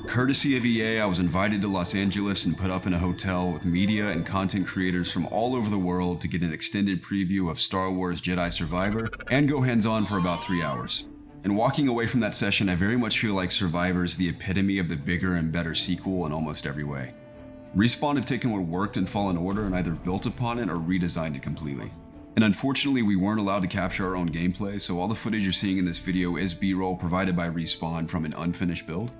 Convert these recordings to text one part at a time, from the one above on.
Courtesy of EA, I was invited to Los Angeles and put up in a hotel with media and content creators from all over the world to get an extended preview of Star Wars Jedi Survivor and go hands-on for about 3 hours. And walking away from that session, I very much feel like Survivor is the epitome of the bigger and better sequel in almost every way. Respawn have taken what worked in Fallen Order and either built upon it or redesigned it completely. And unfortunately, we weren't allowed to capture our own gameplay, so all the footage you're seeing in this video is B-roll provided by Respawn from an unfinished build.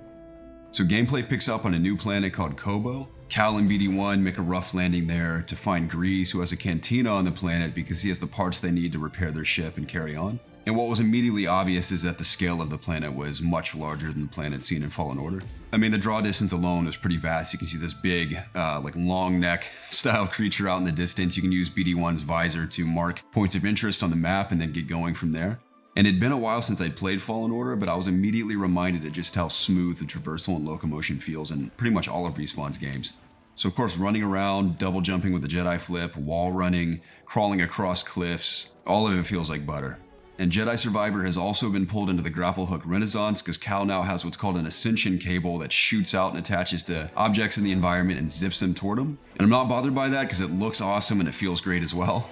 So gameplay picks up on a new planet called Kobo. Cal and BD1 make a rough landing there to find Grease, who has a cantina on the planet because he has the parts they need to repair their ship and carry on. And what was immediately obvious is that the scale of the planet was much larger than the planet seen in Fallen Order. I mean, the draw distance alone was pretty vast. You can see this big, long neck style creature out in the distance. You can use BD1's visor to mark points of interest on the map and then get going from there. And it'd been a while since I'd played Fallen Order, but I was immediately reminded of just how smooth the traversal and locomotion feels in pretty much all of Respawn's games. So of course, running around, double jumping with the Jedi flip, wall running, crawling across cliffs, all of it feels like butter. And Jedi Survivor has also been pulled into the grapple hook renaissance because Cal now has what's called an ascension cable that shoots out and attaches to objects in the environment and zips them toward them. And I'm not bothered by that because it looks awesome and it feels great as well.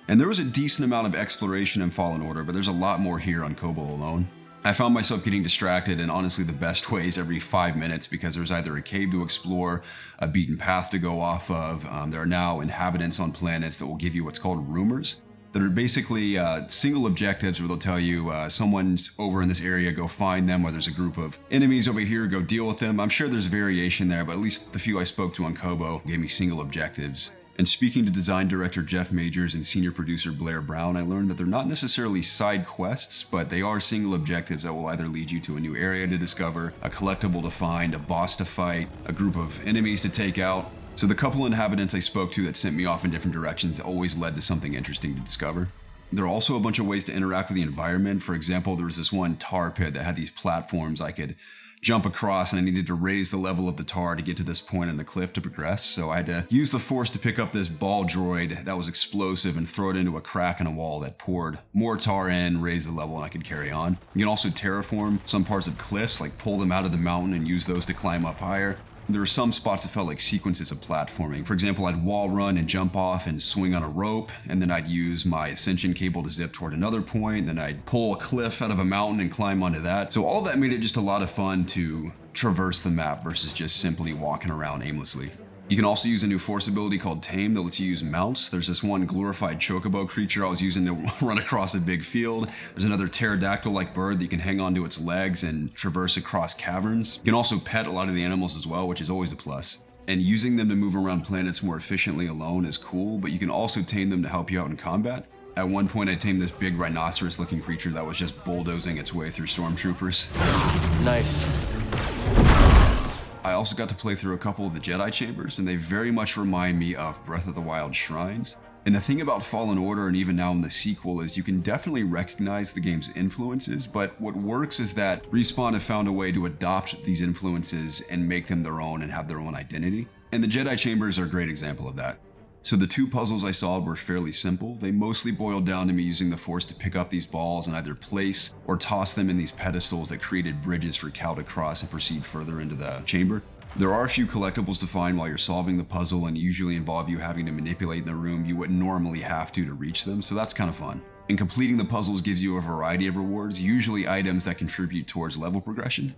And there was a decent amount of exploration in Fallen Order, but there's a lot more here on Kobo alone. I found myself getting distracted, and honestly the best way is every 5 minutes because there's either a cave to explore, a beaten path to go off of. There are now inhabitants on planets that will give you what's called rumors that are basically single objectives where they'll tell you someone's over in this area, go find them, or there's a group of enemies over here, go deal with them. I'm sure there's variation there, but at least the few I spoke to on Kobo gave me single objectives. And speaking to design director Jeff Majors and senior producer Blair Brown, I learned that they're not necessarily side quests, but they are single objectives that will either lead you to a new area to discover, a collectible to find, a boss to fight, a group of enemies to take out. So the couple inhabitants I spoke to that sent me off in different directions always led to something interesting to discover. There are also a bunch of ways to interact with the environment. For example, there was this one tar pit that had these platforms I could jump across, and I needed to raise the level of the tar to get to this point on the cliff to progress. So I had to use the force to pick up this ball droid that was explosive and throw it into a crack in a wall that poured more tar in, raise the level, and I could carry on. You can also terraform some parts of cliffs, like pull them out of the mountain and use those to climb up higher. There were some spots that felt like sequences of platforming. For example, I'd wall run and jump off and swing on a rope, and then I'd use my ascension cable to zip toward another point, then I'd pull a cliff out of a mountain and climb onto that. So all that made it just a lot of fun to traverse the map versus just simply walking around aimlessly. You can also use a new force ability called Tame that lets you use mounts. There's this one glorified chocobo creature I was using to run across a big field. There's another pterodactyl-like bird that you can hang onto its legs and traverse across caverns. You can also pet a lot of the animals as well, which is always a plus. And using them to move around planets more efficiently alone is cool, but you can also tame them to help you out in combat. At one point, I tamed this big rhinoceros-looking creature that was just bulldozing its way through stormtroopers. Nice. I also got to play through a couple of the Jedi Chambers, and they very much remind me of Breath of the Wild shrines. And the thing about Fallen Order, and even now in the sequel, is you can definitely recognize the game's influences, but what works is that Respawn have found a way to adopt these influences and make them their own and have their own identity. And the Jedi Chambers are a great example of that. So the two puzzles I solved were fairly simple. They mostly boiled down to me using the force to pick up these balls and either place or toss them in these pedestals that created bridges for Cal to cross and proceed further into the chamber. There are a few collectibles to find while you're solving the puzzle and usually involve you having to manipulate the room you wouldn't normally have to reach them, so that's kind of fun. And completing the puzzles gives you a variety of rewards, usually items that contribute towards level progression.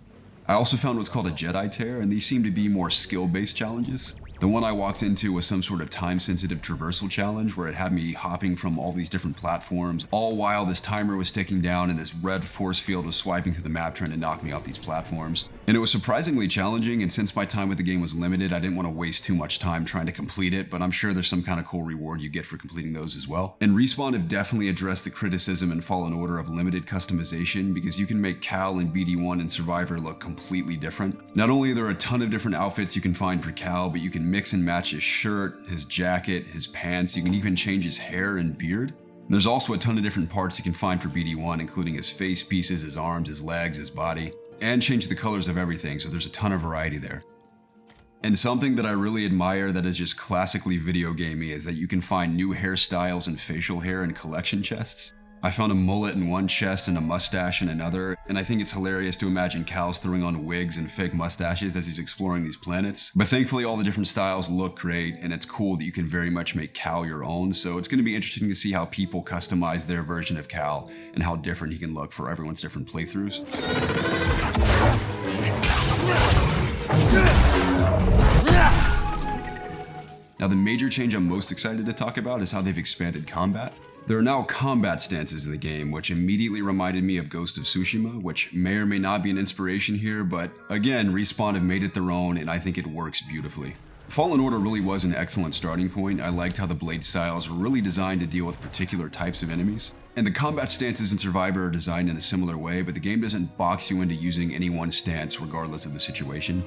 I also found what's called a Jedi Tear, and these seem to be more skill-based challenges. The one I walked into was some sort of time-sensitive traversal challenge where it had me hopping from all these different platforms, all while this timer was ticking down and this red force field was swiping through the map trying to knock me off these platforms. And it was surprisingly challenging, and since my time with the game was limited, I didn't want to waste too much time trying to complete it, but I'm sure there's some kind of cool reward you get for completing those as well. And Respawn have definitely addressed the criticism in Fallen Order of limited customization, because you can make Cal and BD1 and Survivor look completely different. Not only are there a ton of different outfits you can find for Cal, but you can mix and match his shirt, his jacket, his pants. You can even change his hair and beard. There's also a ton of different parts you can find for BD1, including his face pieces, his arms, his legs, his body, and change the colors of everything, so there's a ton of variety there. And something that I really admire that is just classically video gamey is that you can find new hairstyles and facial hair in collection chests. I found a mullet in one chest and a mustache in another, and I think it's hilarious to imagine Cal's throwing on wigs and fake mustaches as he's exploring these planets. But thankfully all the different styles look great, and it's cool that you can very much make Cal your own, so it's going to be interesting to see how people customize their version of Cal and how different he can look for everyone's different playthroughs. Now the major change I'm most excited to talk about is how they've expanded combat. There are now combat stances in the game, which immediately reminded me of Ghost of Tsushima, which may or may not be an inspiration here, but again, Respawn have made it their own, and I think it works beautifully. Fallen Order really was an excellent starting point. I liked how the blade styles were really designed to deal with particular types of enemies. And the combat stances in Survivor are designed in a similar way, but the game doesn't box you into using any one stance regardless of the situation.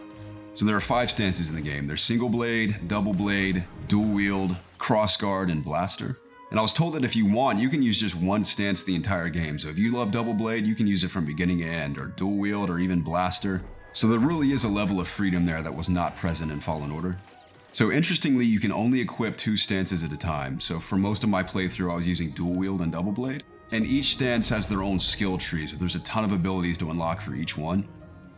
So there are 5 stances in the game. There's single blade, double blade, dual wield, cross guard, and blaster. And I was told that if you want, you can use just one stance the entire game. So if you love double blade, you can use it from beginning to end, or dual wield, or even blaster. So there really is a level of freedom there that was not present in Fallen Order. So interestingly, you can only equip 2 stances at a time. So for most of my playthrough, I was using dual wield and double blade. And each stance has their own skill tree, so there's a ton of abilities to unlock for each one.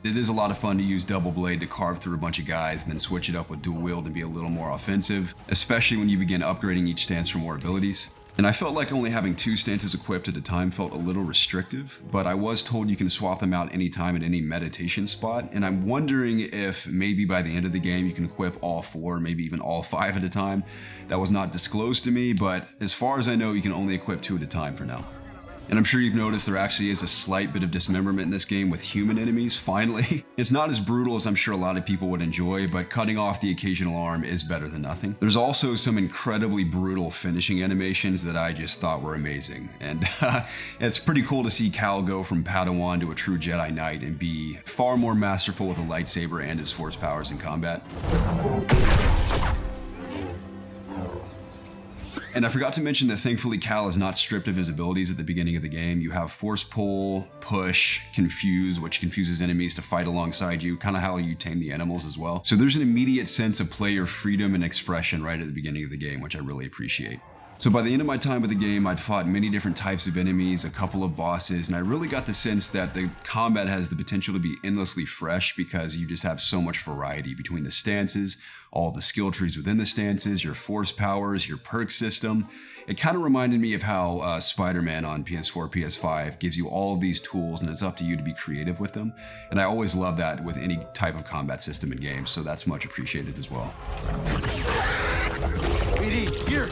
It is a lot of fun to use double blade to carve through a bunch of guys and then switch it up with dual wield and be a little more offensive, especially when you begin upgrading each stance for more abilities. And I felt like only having 2 stances equipped at a time felt a little restrictive, but I was told you can swap them out anytime at any meditation spot, and I'm wondering if maybe by the end of the game you can equip all 4, maybe even all 5 at a time. That was not disclosed to me, but as far as I know, you can only equip 2 at a time for now. And I'm sure you've noticed there actually is a slight bit of dismemberment in this game with human enemies, finally. It's not as brutal as I'm sure a lot of people would enjoy, but cutting off the occasional arm is better than nothing. There's also some incredibly brutal finishing animations that I just thought were amazing. And it's pretty cool to see Cal go from Padawan to a true Jedi Knight and be far more masterful with a lightsaber and his force powers in combat. And I forgot to mention that thankfully Cal is not stripped of his abilities at the beginning of the game. You have force pull, push, confuse, which confuses enemies to fight alongside you, kind of how you tame the animals as well. So there's an immediate sense of player freedom and expression right at the beginning of the game, which I really appreciate. So by the end of my time with the game, I'd fought many different types of enemies, a couple of bosses, and I really got the sense that the combat has the potential to be endlessly fresh because you just have so much variety between the stances, all the skill trees within the stances, your force powers, your perk system. It kind of reminded me of how Spider-Man on PS4, PS5 gives you all of these tools and it's up to you to be creative with them. And I always love that with any type of combat system in games, so that's much appreciated as well. BD, here!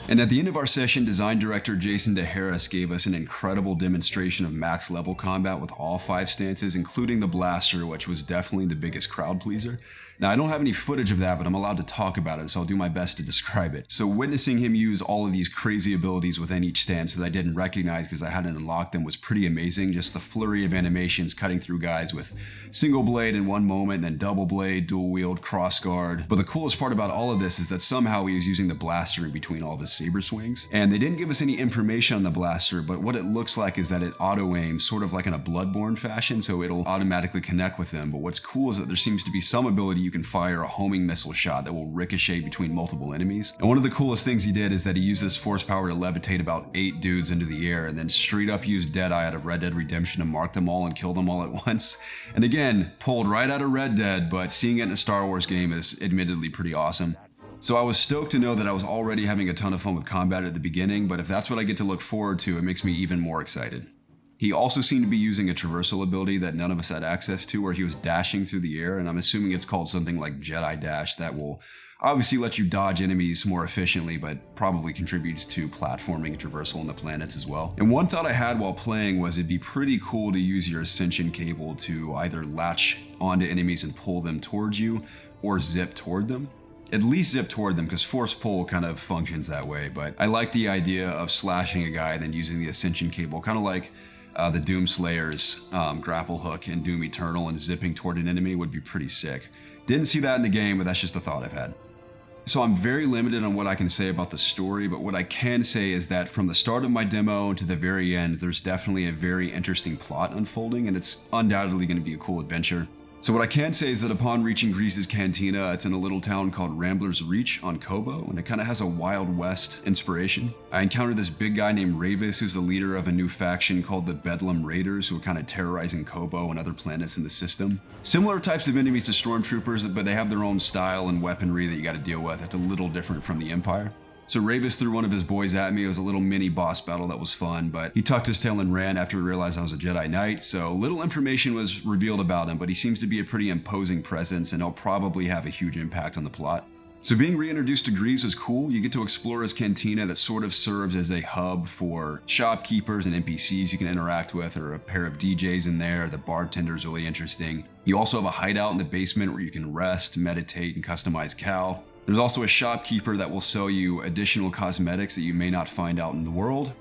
And at the end of our session, design director Jason DeHarris gave us an incredible demonstration of max level combat with all 5 stances, including the blaster, which was definitely the biggest crowd pleaser. Now, I don't have any footage of that, but I'm allowed to talk about it, so I'll do my best to describe it. So witnessing him use all of these crazy abilities within each stance that I didn't recognize because I hadn't unlocked them was pretty amazing. Just the flurry of animations cutting through guys with single blade in one moment, then double blade, dual wield, cross guard. But the coolest part about all of this is that somehow he was using the blaster in between all of his saber swings. And they didn't give us any information on the blaster, but what it looks like is that it auto aims sort of like in a Bloodborne fashion, so it'll automatically connect with them. But what's cool is that there seems to be some ability you can fire a homing missile shot that will ricochet between multiple enemies. And one of the coolest things he did is that he used this force power to levitate about 8 dudes into the air and then straight up used Deadeye out of Red Dead Redemption to mark them all and kill them all at once. And again, pulled right out of Red Dead, but seeing it in a Star Wars game is admittedly pretty awesome. So I was stoked to know that I was already having a ton of fun with combat at the beginning, but if that's what I get to look forward to, it makes me even more excited. He also seemed to be using a traversal ability that none of us had access to, where he was dashing through the air, and I'm assuming it's called something like Jedi Dash that will obviously let you dodge enemies more efficiently, but probably contributes to platforming and traversal on the planets as well. And one thought I had while playing was it'd be pretty cool to use your ascension cable to either latch onto enemies and pull them towards you, or zip toward them. At least zip toward them, because force pull kind of functions that way, but I like the idea of slashing a guy and then using the ascension cable, kind of like the Doom Slayer's grapple hook in Doom Eternal, and zipping toward an enemy would be pretty sick. Didn't see that in the game, but that's just a thought I've had. So I'm very limited on what I can say about the story, but what I can say is that from the start of my demo to the very end, there's definitely a very interesting plot unfolding, and it's undoubtedly going to be a cool adventure. So what I can say is that upon reaching Grease's Cantina, it's in a little town called Rambler's Reach on Kobo, and it kind of has a Wild West inspiration. I encountered this big guy named Ravis, who's the leader of a new faction called the Bedlam Raiders, who are kind of terrorizing Kobo and other planets in the system. Similar types of enemies to Stormtroopers, but they have their own style and weaponry that you got to deal with. It's a little different from the Empire. So Ravis threw one of his boys at me. It was a little mini boss battle that was fun, but he tucked his tail and ran after he realized I was a Jedi Knight, so little information was revealed about him, but he seems to be a pretty imposing presence and he'll probably have a huge impact on the plot. So being reintroduced to Grease was cool. You get to explore his cantina that sort of serves as a hub for shopkeepers and NPCs you can interact with, or a pair of DJs in there. The bartender is really interesting. You also have a hideout in the basement where you can rest, meditate, and customize Cal. There's also a shopkeeper that will sell you additional cosmetics that you may not find out in the world.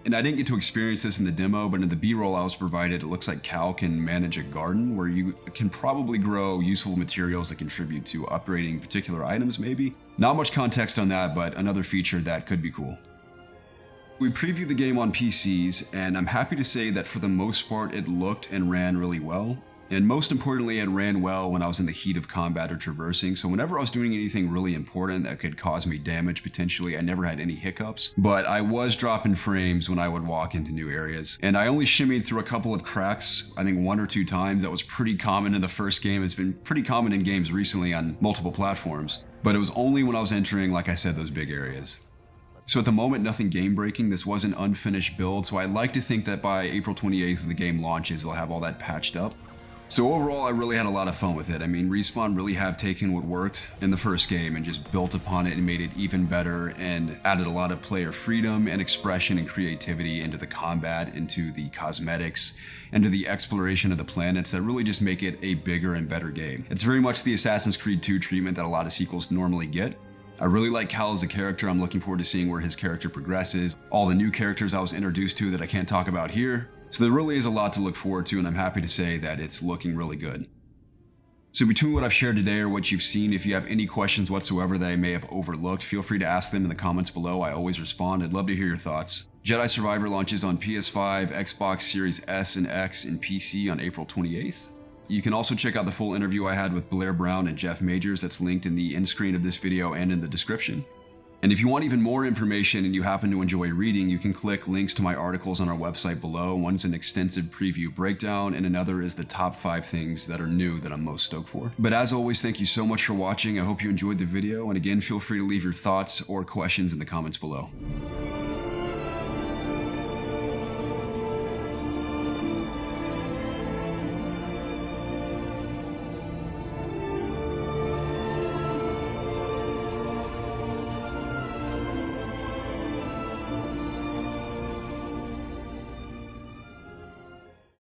And I didn't get to experience this in the demo, but in the B-roll I was provided, it looks like Cal can manage a garden where you can probably grow useful materials that contribute to upgrading particular items maybe. Not much context on that, but another feature that could be cool. We previewed the game on PCs, and I'm happy to say that for the most part it looked and ran really well. And most importantly, it ran well when I was in the heat of combat or traversing, so whenever I was doing anything really important that could cause me damage potentially, I never had any hiccups. But I was dropping frames when I would walk into new areas. And I only shimmied through a couple of cracks, I think 1 or 2 times. That was pretty common in the first game. It's been pretty common in games recently on multiple platforms. But it was only when I was entering, like I said, those big areas. So at the moment, nothing game breaking. This was an unfinished build, so I like to think that by April 28th when the game launches, they'll have all that patched up. So overall, I really had a lot of fun with it. I mean, Respawn really have taken what worked in the first game and just built upon it and made it even better and added a lot of player freedom and expression and creativity into the combat, into the cosmetics, into the exploration of the planets that really just make it a bigger and better game. It's very much the Assassin's Creed 2 treatment that a lot of sequels normally get. I really like Cal as a character. I'm looking forward to seeing where his character progresses. All the new characters I was introduced to that I can't talk about here. So there really is a lot to look forward to, and I'm happy to say that it's looking really good. So between what I've shared today or what you've seen, if you have any questions whatsoever that I may have overlooked, feel free to ask them in the comments below. I always respond. I'd love to hear your thoughts. Jedi Survivor launches on PS5, Xbox Series S and X, and PC on April 28th. You can also check out the full interview I had with Blair Brown and Jeff Majors that's linked in the end screen of this video and in the description. And if you want even more information and you happen to enjoy reading, you can click links to my articles on our website below. One's an extensive preview breakdown, and another is the top 5 things that are new that I'm most stoked for. But as always, thank you so much for watching. I hope you enjoyed the video, and again, feel free to leave your thoughts or questions in the comments below.